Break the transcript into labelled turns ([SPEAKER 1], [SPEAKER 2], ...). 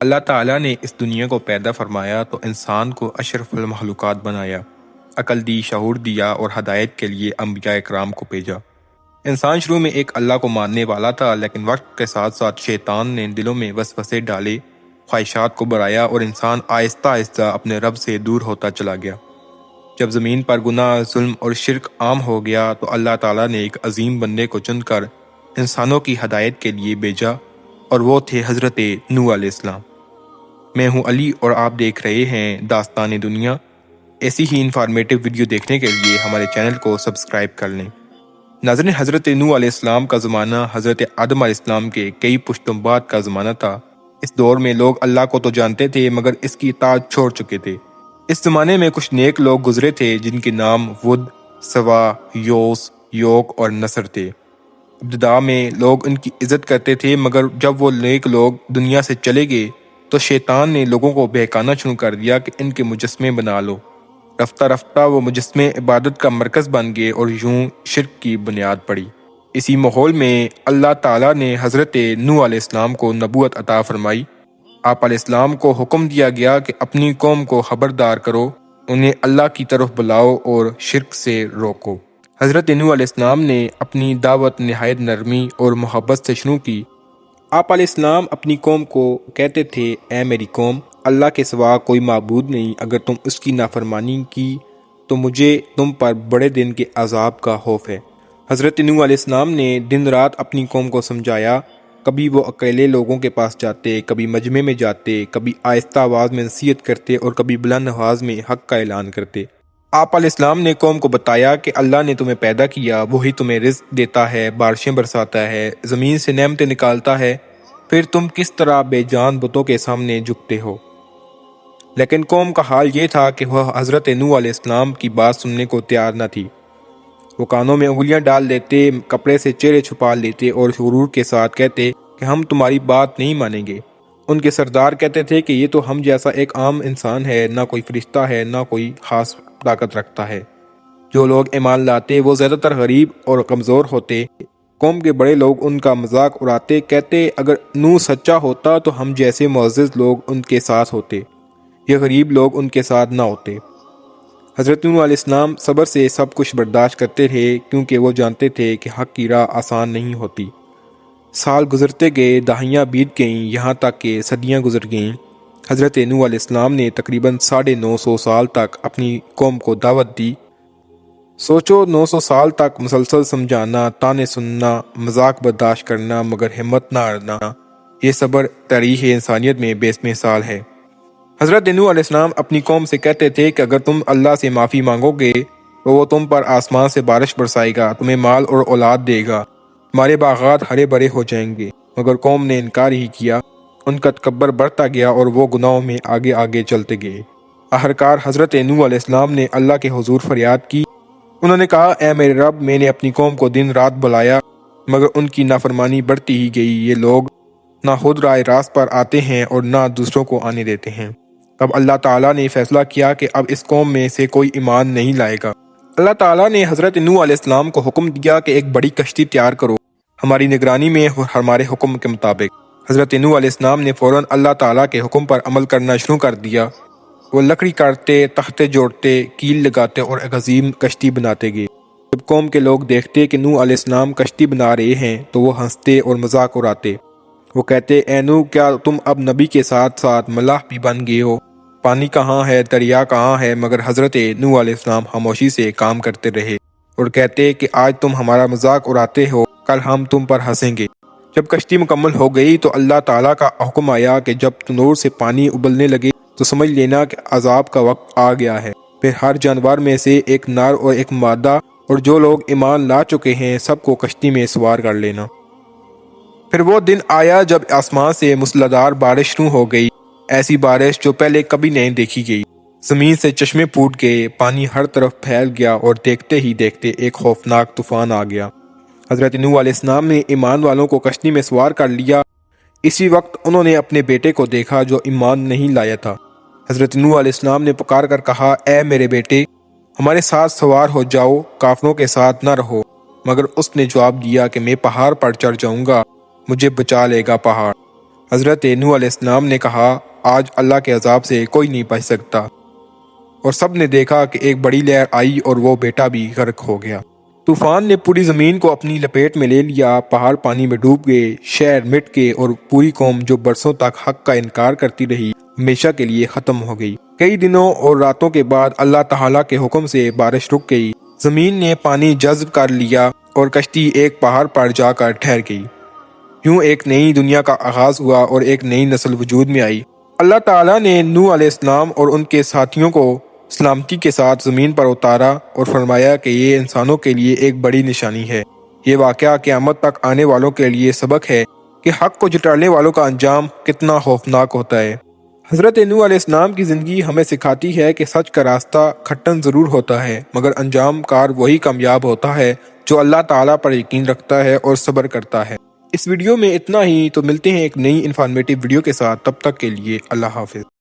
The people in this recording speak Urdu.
[SPEAKER 1] اللہ تعالیٰ نے اس دنیا کو پیدا فرمایا تو انسان کو اشرف المخلوقات بنایا، عقل دی، شعور دیا اور ہدایت کے لیے انبیاء اکرام کو بھیجا۔ انسان شروع میں ایک اللہ کو ماننے والا تھا، لیکن وقت کے ساتھ ساتھ شیطان نے دلوں میں وسوسے ڈالے، خواہشات کو بڑھایا اور انسان آہستہ آہستہ اپنے رب سے دور ہوتا چلا گیا۔ جب زمین پر گناہ، ظلم اور شرک عام ہو گیا تو اللہ تعالیٰ نے ایک عظیم بندے کو چن کر انسانوں کی ہدایت کے لیے بھیجا، اور وہ تھے حضرت نوح علیہ السلام۔ میں ہوں علی اور آپ دیکھ رہے ہیں داستان دنیا۔ ایسی ہی انفارمیٹیو ویڈیو دیکھنے کے لیے ہمارے چینل کو سبسکرائب کر لیں۔ ناظرین، حضرت نوح علیہ السلام کا زمانہ حضرت آدم علیہ السلام کے کئی پشتوں بعد کا زمانہ تھا۔ اس دور میں لوگ اللہ کو تو جانتے تھے مگر اس کی اطاعت چھوڑ چکے تھے۔ اس زمانے میں کچھ نیک لوگ گزرے تھے جن کے نام ود، سوا، یوس، یوک اور نصر تھے۔ ابتدا میں لوگ ان کی عزت کرتے تھے، مگر جب وہ نیک لوگ دنیا سے چلے گئے تو شیطان نے لوگوں کو بہکانا شروع کر دیا کہ ان کے مجسمے بنا لو۔ رفتہ رفتہ وہ مجسمے عبادت کا مرکز بن گئے اور یوں شرک کی بنیاد پڑی۔ اسی ماحول میں اللہ تعالیٰ نے حضرت نوح علیہ السلام کو نبوت عطا فرمائی۔ آپ علیہ السلام کو حکم دیا گیا کہ اپنی قوم کو خبردار کرو، انہیں اللہ کی طرف بلاؤ اور شرک سے روکو۔ حضرت نوح علیہ السلام نے اپنی دعوت نہایت نرمی اور محبت سے شروع کی۔ آپ علیہ السلام اپنی قوم کو کہتے تھے، اے میری قوم، اللہ کے سوا کوئی معبود نہیں، اگر تم اس کی نافرمانی کی تو مجھے تم پر بڑے دن کے عذاب کا خوف ہے۔ حضرت نوح علیہ السلام نے دن رات اپنی قوم کو سمجھایا۔ کبھی وہ اکیلے لوگوں کے پاس جاتے، کبھی مجمع میں جاتے، کبھی آہستہ آواز میں نصیحت کرتے اور کبھی بلند آواز میں حق کا اعلان کرتے۔ آپ علیہ السلام نے قوم کو بتایا کہ اللہ نے تمہیں پیدا کیا، وہی تمہیں رزق دیتا ہے، بارشیں برساتا ہے، زمین سے نعمتیں نکالتا ہے، پھر تم کس طرح بے جان بتوں کے سامنے جھکتے ہو۔ لیکن قوم کا حال یہ تھا کہ وہ حضرت نوح علیہ السلام کی بات سننے کو تیار نہ تھی۔ وہ کانوں میں انگلیاں ڈال دیتے، کپڑے سے چہرے چھپا لیتے اور غرور کے ساتھ کہتے کہ ہم تمہاری بات نہیں مانیں گے۔ ان کے سردار کہتے تھے کہ یہ تو ہم جیسا ایک عام انسان ہے، نہ کوئی فرشتہ ہے، نہ کوئی خاص طاقت رکھتا ہے۔ جو لوگ ایمان لاتے وہ زیادہ تر غریب اور کمزور ہوتے۔ قوم کے بڑے لوگ ان کا مذاق اڑاتے، کہتے اگر نوح سچا ہوتا تو ہم جیسے معزز لوگ ان کے ساتھ ہوتے، یہ غریب لوگ ان کے ساتھ نہ ہوتے۔ حضرت نوح علیہ السلام صبر سے سب کچھ برداشت کرتے تھے، کیونکہ وہ جانتے تھے کہ حق کی راہ آسان نہیں ہوتی۔ سال گزرتے گئے، دہائیاں بیت گئیں، یہاں تک کہ صدیاں گزر گئیں۔ حضرت نوح علیہ السلام نے تقریباً 950 سال تک اپنی قوم کو دعوت دی۔ سوچو، 900 سال تک مسلسل سمجھانا، تانے سننا، مذاق برداشت کرنا مگر ہمت نہ ہارنا، یہ صبر تاریخ انسانیت میں بے مثال ہے۔ حضرت نوح علیہ السلام اپنی قوم سے کہتے تھے کہ اگر تم اللہ سے معافی مانگو گے تو وہ تم پر آسمان سے بارش برسائے گا، تمہیں مال اور اولاد دے گا، تمہارے باغات ہرے بھرے ہو جائیں گے۔ مگر قوم نے انکار ہی کیا، ان کا تکبر بڑھتا گیا اور وہ گناہوں میں آگے آگے چلتے گئے۔ آخرکار حضرت نوح علیہ السلام نے اللہ کے حضور فریاد کی۔ انہوں نے کہا، اے میرے رب، میں نے اپنی قوم کو دن رات بلایا مگر ان کی نافرمانی بڑھتی ہی گئی، یہ لوگ نہ خود راہ راست پر آتے ہیں اور نہ دوسروں کو آنے دیتے ہیں۔ تب اللہ تعالیٰ نے فیصلہ کیا کہ اب اس قوم میں سے کوئی ایمان نہیں لائے گا۔ اللہ تعالیٰ نے حضرت نوح علیہ السلام کو حکم دیا کہ ایک بڑی کشتی تیار کرو، ہماری نگرانی میں اور ہمارے حکم کے مطابق۔ حضرت نوح علیہ السلام نے فوراً اللہ تعالیٰ کے حکم پر عمل کرنا شروع کر دیا۔ وہ لکڑی کاٹتے، تختے جوڑتے، کیل لگاتے اور ایک عظیم کشتی بناتے گئے۔ جب قوم کے لوگ دیکھتے کہ نوح علیہ السلام کشتی بنا رہے ہیں تو وہ ہنستے اور مذاق اڑاتے۔ وہ کہتے، اے نوح، کیا تم اب نبی کے ساتھ ساتھ ملاح بھی بن گئے ہو؟ پانی کہاں ہے، دریا کہاں ہے؟ مگر حضرت نوح علیہ السلام خاموشی سے کام کرتے رہے اور کہتے کہ آج تم ہمارا مذاق اڑاتے ہو، کل ہم تم پر ہنسیں گے۔ جب کشتی مکمل ہو گئی تو اللہ تعالیٰ کا حکم آیا کہ جب تنور سے پانی ابلنے لگے تو سمجھ لینا کہ عذاب کا وقت آ گیا ہے۔ پھر ہر جانور میں سے ایک نر اور ایک مادہ، اور جو لوگ ایمان لا چکے ہیں سب کو کشتی میں سوار کر لینا۔ پھر وہ دن آیا جب آسمان سے موسلادھار بارش شروع ہو گئی، ایسی بارش جو پہلے کبھی نہیں دیکھی گئی۔ زمین سے چشمے پھوٹ گئے، پانی ہر طرف پھیل گیا اور دیکھتے ہی دیکھتے ایک خوفناک طوفان آ گیا۔ حضرت نوح علیہ السلام نے ایمان والوں کو کشتی میں سوار کر لیا۔ اسی وقت انہوں نے اپنے بیٹے کو دیکھا جو ایمان نہیں لایا تھا۔ حضرت نوح علیہ السلام نے پکار کر کہا، اے میرے بیٹے، ہمارے ساتھ سوار ہو جاؤ، کافروں کے ساتھ نہ رہو۔ مگر اس نے جواب دیا کہ میں پہاڑ پر چڑھ جاؤں گا، مجھے بچا لے گا پہاڑ۔ حضرت نوح علیہ السلام نے کہا، آج اللہ کے عذاب سے کوئی نہیں بچ سکتا، اور سب نے دیکھا کہ ایک بڑی لہر آئی اور وہ بیٹا بھی غرق ہو گیا۔ طوفان نے پوری زمین کو اپنی لپیٹ میں لے لیا، پہاڑ پانی میں ڈوب گئے، شہر مٹ گئے، اور پوری قوم جو برسوں تک حق کا انکار کرتی رہی ہمیشہ کے لیے ختم ہو گئی۔ کئی دنوں اور راتوں کے بعد اللہ تعالیٰ کے حکم سے بارش رک گئی، زمین نے پانی جذب کر لیا اور کشتی ایک پہاڑ پر جا کر ٹھہر گئی۔ یوں ایک نئی دنیا کا آغاز ہوا اور ایک نئی نسل وجود میں آئی۔ اللہ تعالیٰ نے نوح علیہ السلام اور ان کے ساتھیوں کو سلامتی کے ساتھ زمین پر اتارا اور فرمایا کہ یہ انسانوں کے لیے ایک بڑی نشانی ہے۔ یہ واقعہ قیامت تک آنے والوں کے لیے سبق ہے کہ حق کو جھٹلانے والوں کا انجام کتنا خوفناک ہوتا ہے۔ حضرت نوح علیہ السلام کی زندگی ہمیں سکھاتی ہے کہ سچ کا راستہ کھٹن ضرور ہوتا ہے، مگر انجام کار وہی کامیاب ہوتا ہے جو اللہ تعالیٰ پر یقین رکھتا ہے اور صبر کرتا ہے۔ اس ویڈیو میں اتنا ہی، تو ملتے ہیں ایک نئی انفارمیٹیو ویڈیو کے ساتھ، تب تک کے لیے اللہ حافظ۔